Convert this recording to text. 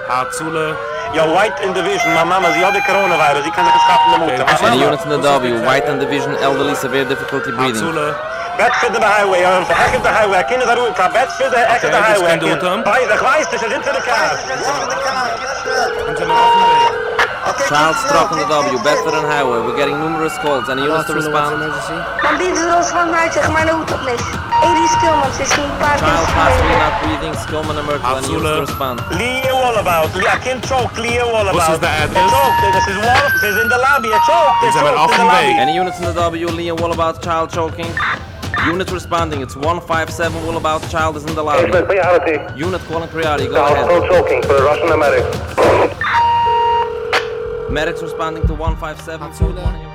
Azule. Yo, White in division, my mama, sie had the coronavirus, die kan zich schappen de motor. Okay. Any units in the W, White and Division, elderly, severe difficulty breathing. Azule. Bedford the highway, back of the highway, kind of the route, Bedford the exit the Okay, highway. dus kan doen, Tom. Bij de glijst, ze zitten in de kaart. En zijn we af en weg. Child struck on the W, Bedford and Highway. We're getting numerous calls. Any units to respond? Man, dit is Roos van Nuit, zeg maar, nou tot les. 80 Skillman, ze is een paar Child possibly not breathing, Skillman emergency. Any units to respond? Leo Wallabout, I can't choke Leo Wallabout. Wat is de address? Choke, this is Wolf, ze is in de lobby, choke, Die zijn we af en weg. Any units in the W, Leo Wallabout, child choking? Unit responding, it's 157 Wallabout, child is in the lobby. priority. Unit calling priority, go ahead. choking for Russian medics. Medics responding to 157.